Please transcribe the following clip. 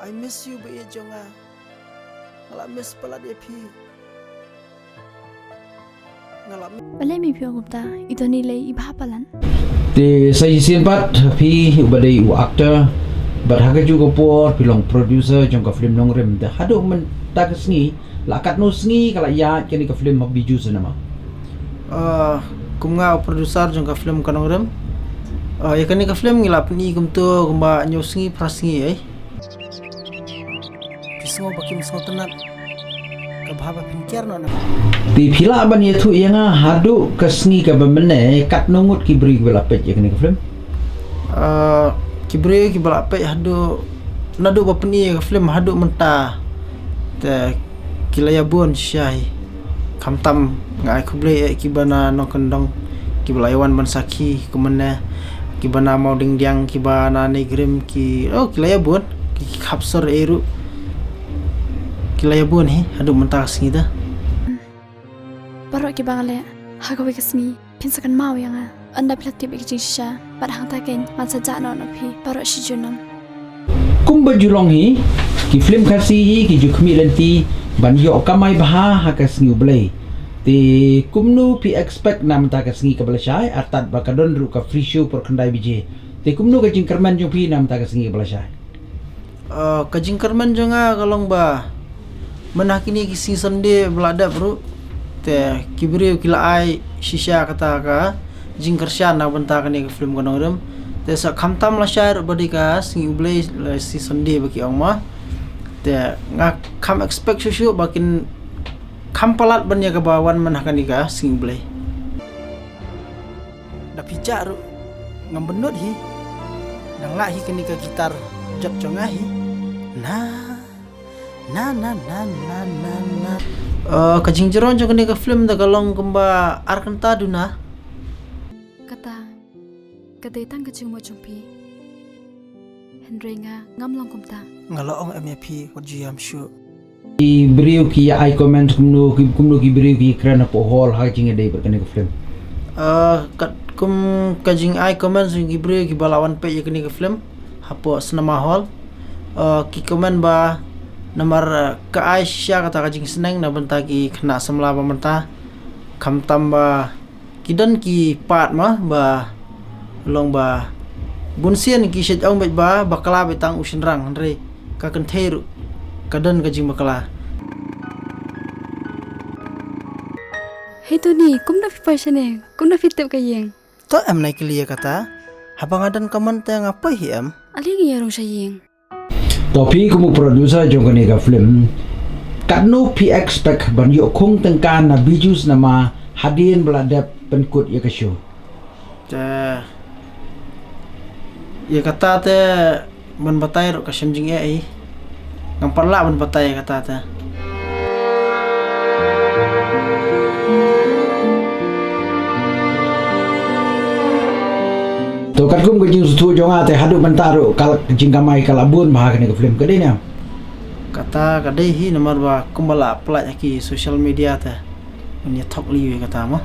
I miss you be jonga. Ngala miss pala dia pi. Ngala Balai mi pio gupta itu nilai ibah palan. Di saya simpat pi ubadai u actor berharga juga por pilong producer jong ka film nong rem dah hadu men tak sengi lakat no sengi kalau ya kini ka film biju senama kumnga producer jong ka film kanong rem. Ya kani ka film ngilap ni kumto kumba nyosingi prasingi Pisngo bakim sngo tenat ka bhaba pinkiar no na. di pila ban ye thu yang hadu ka sengi ka bemene kat nongut ki beri bela pet ya kini ka film Kibre ki balapet hadu nadu bapni ka film hadu mentah te kilaya bun syai kamtam ngai kuble ki bana no kendong ki balayawan bansaki kumene ki bana mau ding diang ki bana negrim ki kilaya bun ki khapsor eru kilaya bun hi hadu mentah singida Baru ki bangale hagawe kesmi pinsakan mau yang anda pelatih bagi shisha pada hang taken masa jano napi baru shijunam kum bajulong hi ki film kasi hi ki jukmi lenti ban yo kamai baha haka sengi ublei ti kumnu pi expect nam ta ka sengi ka belasai artat bakadon ru ka free show por kendai bije ti kumnu ka jingkerman jong pi nam ta ka sengi ka belasai ka jingkerman jonga kalong ba menakini ki sing sonde belada bro te kibriu kila ai shisha kata ka jingkershan na benta ka ni film kanong rem te sa khamtam la share badika sing ublei si sonde baki ongma te nga kham expect shushu bakin kham palat banya ka bawan menakani ka sing ublei da pijak ru ngam benut hi dang la hi kani ka gitar jot jonga hi na kajing jeron jong kani ka film da galong kumba arkanta duna kata itang kecing mo jumpi Henry ngam long kumta ngaloong MFP wajiyam shu ki beriu ki ai comment kumnu ki beriu ki krana po hall ha jinga dei kani ka film kat kum kajing ai comment ki beriu ki balawan pe ye kani ka film hapo cinema hall ki comment ba nomor ka Aisyah kata kajing seneng na benta ki kena semla ba menta kam tamba kidan ki pat ma ba long ba bunsian ki shet ong bet ba bakala betang usin rang andre ka kentheru kadan kajing bakala Itu ni kumna fi paisane kumna fi tep kayeng to am nai kiliya kata habangadan kaman ta ngapa hi am aling yarong sayeng topi kumu producer jong kani ka film kanu pi expect ban yo khong tengkan na bijus nama hadin beladap penkut ya ka show ya kata te man batai ro kasam jing ai ngamparla man batai kata te to kat kum ka jing su jong ate hadu mentaro kal jing kamai kalabun bah kani ka film kadai nya kata kadai hi nomor ba kumbala plak ki social media te punya talk liwe kata mah